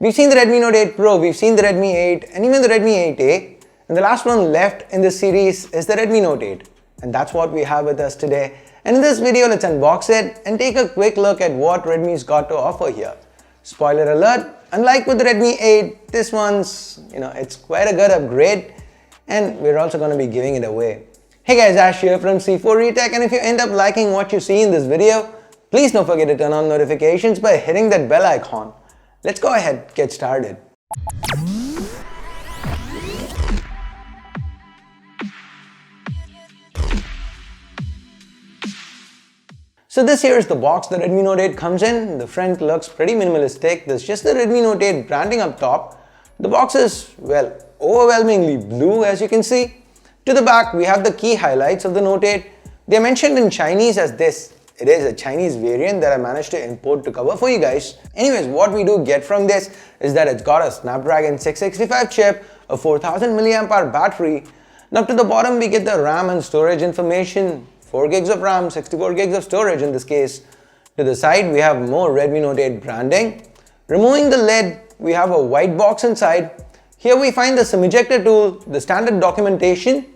We've seen the Redmi Note 8 Pro, we've seen the Redmi 8 and even the Redmi 8A, and the last one left in this series is the Redmi Note 8, and that's what we have with us today. And in this video, let's unbox it and take a quick look at what Redmi's got to offer here. Spoiler alert, unlike with the Redmi 8, this one's, it's quite a good upgrade, and we're also going to be giving it away. Hey guys, Ash here from C4Retech, and if you end up liking what you see in this video, please don't forget to turn on notifications by hitting that bell icon. Let's go ahead, get started. So this here is the box the Redmi Note 8 comes in. The front looks pretty minimalistic. There's just the Redmi Note 8 branding up top. The box is, well, overwhelmingly blue as you can see. To the back, we have the key highlights of the Note 8. They are mentioned in Chinese as this. It is a Chinese variant that I managed to import to cover for you guys. Anyways, what we do get from this is that it's got a Snapdragon 665 chip, a 4000 mAh battery. Now to the bottom, we get the RAM and storage information. 4 gigs of RAM, 64 gigs of storage in this case. To the side, we have more Redmi Note 8 branding. Removing the lid, we have a white box inside. Here we find the SIM ejector tool, the standard documentation,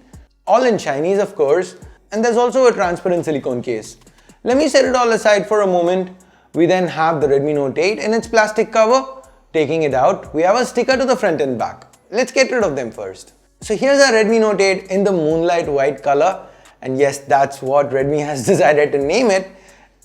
all in Chinese of course, and there's also a transparent silicone case. Let me set it all aside for a moment. We then have the Redmi Note 8 in its plastic cover. Taking it out, we have a sticker to the front and back. Let's get rid of them first. So here's our Redmi Note 8 in the moonlight white color. And yes, that's what Redmi has decided to name it.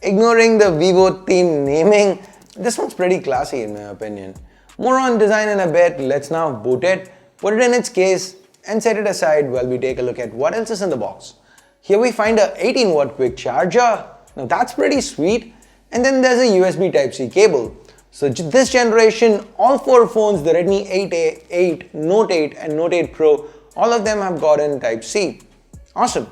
Ignoring the Vivo theme naming, this one's pretty classy in my opinion. More on design in a bit. Let's now boot it, put it in its case and set it aside while we take a look at what else is in the box. Here we find a 18-watt quick charger. Now that's pretty sweet. And then there's a USB Type-C cable. So this generation, all 4 phones, the Redmi 8A, 8, Note 8 and Note 8 Pro, all of them have gotten Type-C. Awesome.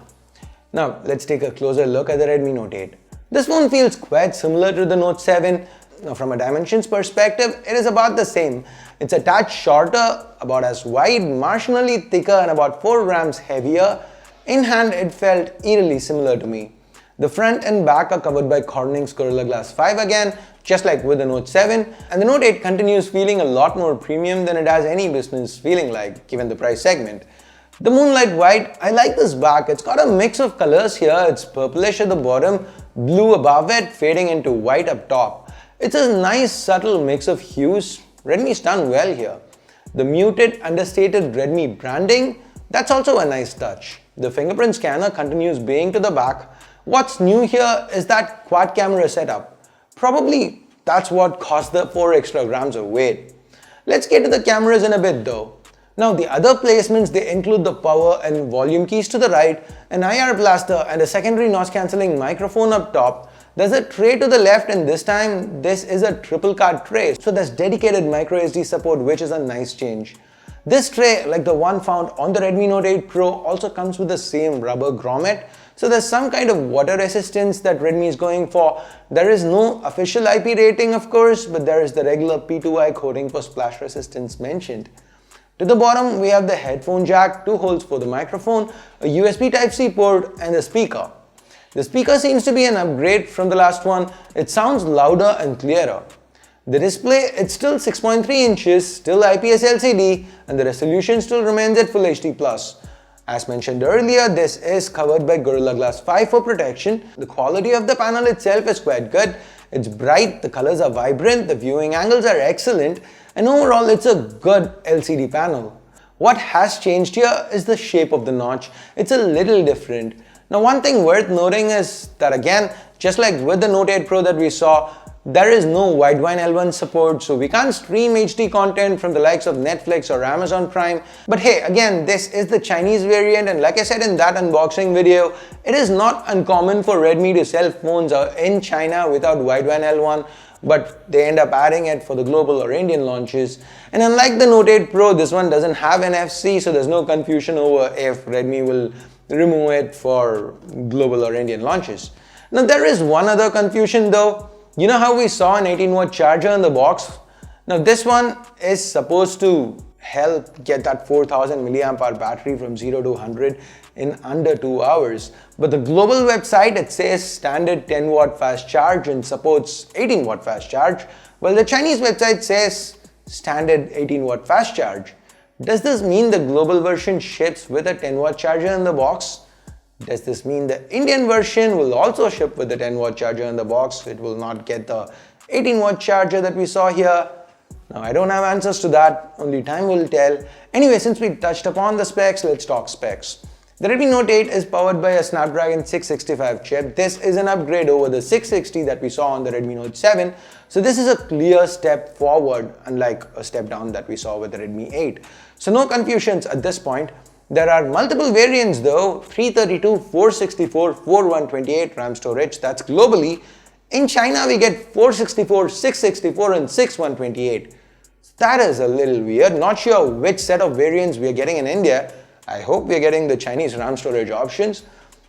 Now let's take a closer look at the Redmi Note 8. This phone feels quite similar to the Note 7. Now from a dimensions perspective, it is about the same. It's a touch shorter, about as wide, marginally thicker and about 4 grams heavier. In hand, it felt eerily similar to me. The front and back are covered by Corning's Gorilla Glass 5 again, just like with the Note 7, and the Note 8 continues feeling a lot more premium than it has any business feeling like, given the price segment. The moonlight white, I like this back. It's got a mix of colors here. It's purplish at the bottom, blue above it, fading into white up top. It's a nice subtle mix of hues. Redmi's done well here. The muted, understated Redmi branding, that's also a nice touch. The fingerprint scanner continues being to the back. What's new here is that quad camera setup. Probably that's what cost the 4 extra grams of weight. Let's get to the cameras in a bit though. Now the other placements, they include the power and volume keys to the right, an IR blaster and a secondary noise cancelling microphone up top. There's a tray to the left and this time this is a triple card tray. So there's dedicated microSD support, which is a nice change. This tray, like the one found on the Redmi Note 8 Pro, also comes with the same rubber grommet. So there's some kind of water resistance that Redmi is going for. There is no official IP rating of course, but there is the regular P2I coating for splash resistance mentioned. To the bottom, we have the headphone jack, 2 holes for the microphone, a USB Type-C port and a speaker. The speaker seems to be an upgrade from the last one. It sounds louder and clearer. The display, it's still 6.3 inches, still IPS LCD, and the resolution still remains at Full HD+. As mentioned earlier, this is covered by Gorilla Glass 5 for protection. The quality of the panel itself is quite good. It's bright, the colors are vibrant, the viewing angles are excellent, and overall it's a good LCD panel. What has changed here is the shape of the notch. It's a little different. Now one thing worth noting is that again, just like with the Note 8 Pro that we saw, there is no Widevine L1 support, so we can't stream HD content from the likes of Netflix or Amazon Prime. But hey, again, this is the Chinese variant, and like I said in that unboxing video, it is not uncommon for Redmi to sell phones in China without Widevine L1, but they end up adding it for the global or Indian launches. And unlike the Note 8 Pro, this one doesn't have NFC, so there's no confusion over if Redmi will remove it for global or Indian launches. Now there is one other confusion though. You know how we saw an 18-watt charger in the box? Now this one is supposed to help get that 4000 mAh battery from 0 to 100 in under 2 hours. But the global website, it says standard 10-watt fast charge and supports 18-watt fast charge, while the Chinese website says standard 18 watt fast charge. Does this mean the global version ships with a 10 watt charger in the box? Does this mean the Indian version will also ship with the 10 watt charger in the box? It will not get the 18 watt charger that we saw here. Now I don't have answers to that, only time will tell. Anyway, since we touched upon the specs, let's talk specs. The Redmi Note 8 is powered by a Snapdragon 665 chip. This is an upgrade over the 660 that we saw on the Redmi Note 7. So this is a clear step forward, unlike a step down that we saw with the Redmi 8. So no confusions at this point. There are multiple variants though, 332, 464, 4128 RAM storage, that's globally. In China we get 464, 664 and 6128. That is a little weird, not sure which set of variants we are getting in India. I hope we are getting the Chinese RAM storage options.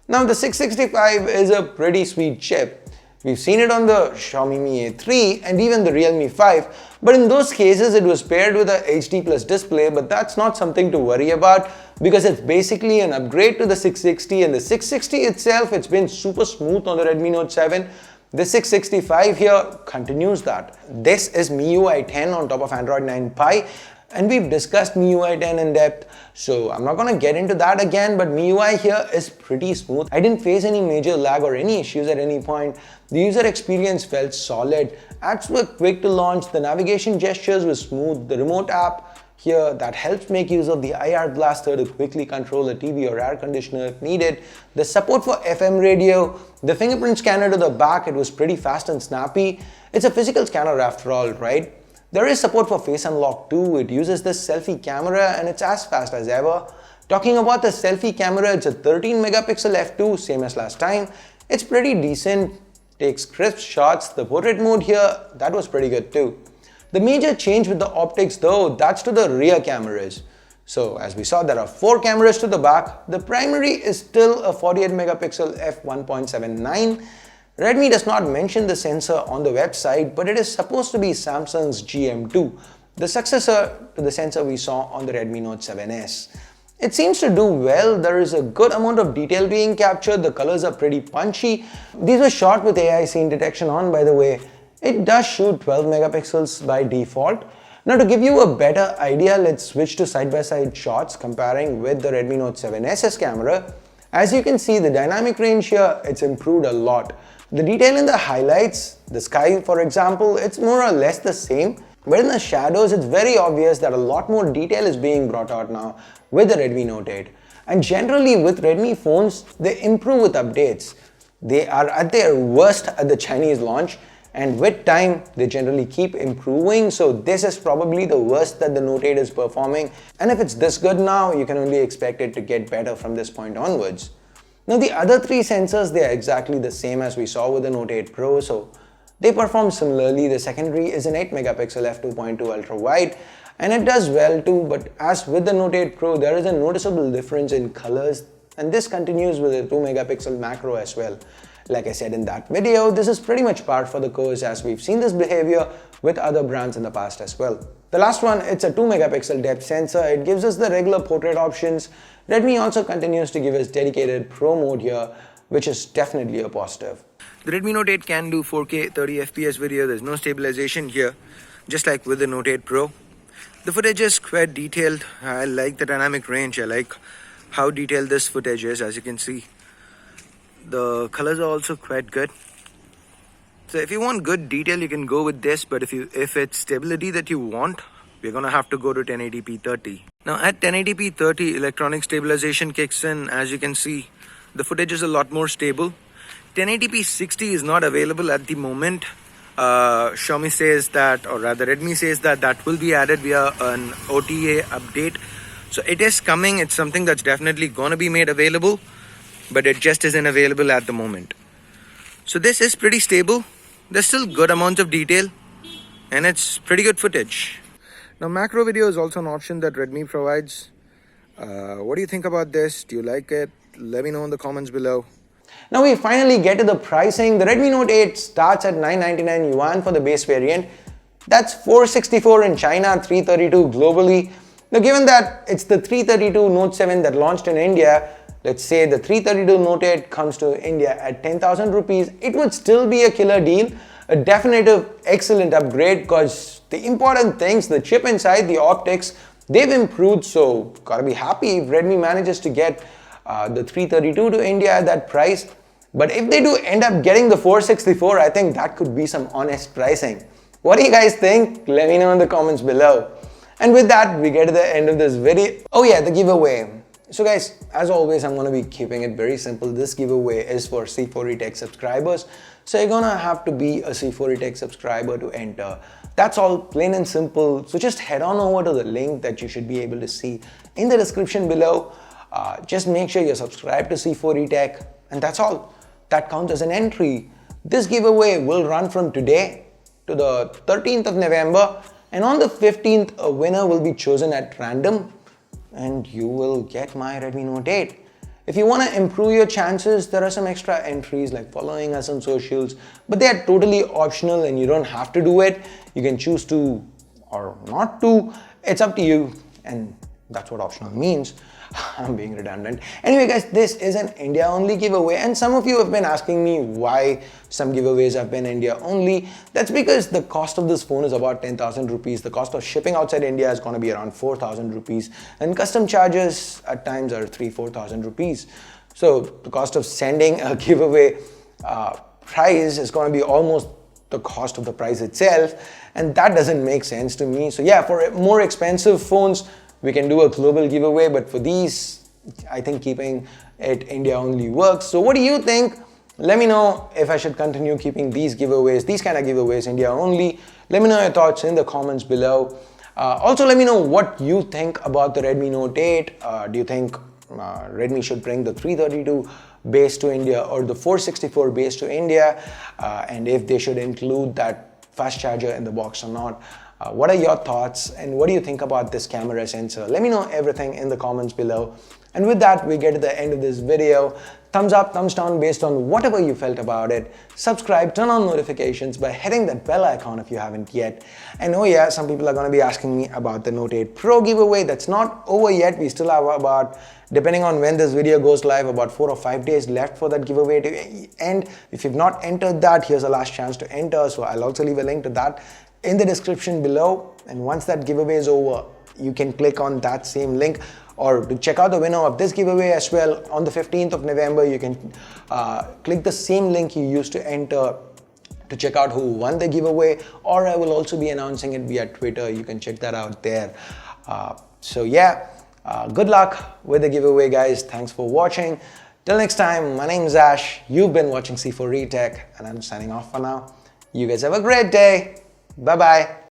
Now the 665 is a pretty sweet chip. We've seen it on the Xiaomi Mi A3 and even the Realme 5, but in those cases it was paired with a HD Plus display, but that's not something to worry about because it's basically an upgrade to the 660, and the 660 itself, it's been super smooth on the Redmi Note 7. The 665 here continues that. This is MIUI 10 on top of Android 9 Pie. And we've discussed MIUI 10 in depth, so I'm not going to get into that again, but MIUI here is pretty smooth. I didn't face any major lag or any issues at any point. The user experience felt solid. Apps were quick to launch, the navigation gestures were smooth, the remote app here that helps make use of the IR blaster to quickly control a TV or air conditioner if needed. The support for FM radio, the fingerprint scanner to the back, it was pretty fast and snappy. It's a physical scanner after all, right? There is support for Face Unlock too. It uses this selfie camera and it's as fast as ever. Talking about the selfie camera, it's a 13 megapixel f2, same as last time. It's pretty decent, takes crisp shots. The portrait mode here, that was pretty good too. The major change with the optics though, that's to the rear cameras. So as we saw, there are 4 cameras to the back. The primary is still a 48 megapixel f1.79. Redmi does not mention the sensor on the website, but it is supposed to be Samsung's GM2, the successor to the sensor we saw on the Redmi Note 7S. It seems to do well. There is a good amount of detail being captured. The colors are pretty punchy. These were shot with AI scene detection on, by the way. It does shoot 12 megapixels by default. Now to give you a better idea, let's switch to side-by-side shots comparing with the Redmi Note 7s's camera. As you can see, the dynamic range here, it's improved a lot. The detail in the highlights, the sky for example, it's more or less the same, but in the shadows it's very obvious that a lot more detail is being brought out now with the Redmi Note 8. And generally with Redmi phones, they improve with updates. They are at their worst at the Chinese launch, and with time they generally keep improving, so this is probably the worst that the Note 8 is performing, and if it's this good now, you can only expect it to get better from this point onwards. Now the other 3 sensors, they are exactly the same as we saw with the Note 8 Pro, so they perform similarly. The secondary is an 8 megapixel f2.2 ultra wide and it does well too, but as with the Note 8 Pro, there is a noticeable difference in colors, and this continues with the 2 megapixel macro as well. Like I said in that video, this is pretty much par for the course as we've seen this behavior with other brands in the past as well. The last one, it's a 2 megapixel depth sensor. It gives us the regular portrait options. Redmi also continues to give us dedicated Pro mode here, which is definitely a positive. The Redmi Note 8 can do 4K 30fps video. There's no stabilization here, just like with the Note 8 Pro. The footage is quite detailed. I like the dynamic range. I like how detailed this footage is, as you can see. The colors are also quite good. So if you want good detail, you can go with this, but if it's stability that you want, we're gonna have to go to 1080p 30. Now at 1080p 30, electronic stabilization kicks in. As you can see, the footage is a lot more stable. 1080p 60 is not available at the moment. Xiaomi says that, or rather Redmi says that that will be added via an OTA update. So it is coming. It's something that's definitely gonna be made available, but it just isn't available at the moment. So this is pretty stable. There's still good amounts of detail and it's pretty good footage. Now macro video is also an option that Redmi provides. What do you think about this? Do you like it? Let me know in the comments below. Now we finally get to the pricing. The Redmi Note 8 starts at 999 yuan for the base variant. That's 464 in China, 332 globally. Now given that it's the 332 Note 7 that launched in India, let's say the 332 Note 8 comes to India at 10,000 rupees, it would still be a killer deal. a definitive excellent upgrade because the important things, the chip inside, the optics, they've improved. So gotta be happy if Redmi manages to get the 332 to India at that price. But if they do end up getting the 464, I think that could be some honest pricing. What do you guys think? Let me know in the comments below. And with that, we get to the end of this video. Oh yeah, the giveaway. So guys, as always, I'm gonna be keeping it very simple. This giveaway is for C4eTech subscribers. So you're gonna have to be a C4eTech subscriber to enter. That's all, plain and simple. So just head on over to the link that you should be able to see in the description below. Just make sure you're subscribed to C4eTech, and that's all. That counts as an entry. This giveaway will run from today to the 13th of November, and on the 15th, a winner will be chosen at random, and you will get my Redmi Note 8. If you want to improve your chances, there are some extra entries like following us on socials, but they are totally optional and you don't have to do it. You can choose to or not to. It's up to you, and that's what optional means. I'm being redundant. Anyway guys, this is an India only giveaway, and some of you have been asking me why some giveaways have been India only. That's because the cost of this phone is about 10,000 rupees. The cost of shipping outside India is going to be around 4,000 rupees, and custom charges at times are 3,000-4,000 rupees. So the cost of sending a giveaway price is going to be almost the cost of the price itself, and that doesn't make sense to me. So yeah, for more expensive phones, we can do a global giveaway, but for these, I think keeping it India only works. So what do you think? Let me know if I should continue keeping these giveaways, these kind of giveaways India only. Let me know your thoughts in the comments below. Also, let me know what you think about the Redmi Note 8. Do you think Redmi should bring the 332 base to India or the 464 base to India? And if they should include that fast charger in the box or not? What are your thoughts, and what do you think about this camera sensor? Let me know everything in the comments below. And with that, we get to the end of this video. Thumbs up, thumbs down based on whatever you felt about it. Subscribe, turn on notifications by hitting that bell icon if you haven't yet. And oh yeah, some people are going to be asking me about the Note 8 Pro giveaway. That's not over yet. We still have about, depending on when this video goes live, about 4 or 5 days left for that giveaway to end. If you've not entered that, here's a last chance to enter. So I'll also leave a link to that in the description below, and once that giveaway is over, you can click on that same link, or to check out the winner of this giveaway as well on the 15th of November, you can click the same link you used to enter to check out who won the giveaway, or I will also be announcing it via Twitter. You can check that out there. So yeah, good luck with the giveaway guys. Thanks for watching. Till next time, my name is Ash. You've been watching C4eTech, and I'm signing off for now. You guys have a great day. Bye-bye.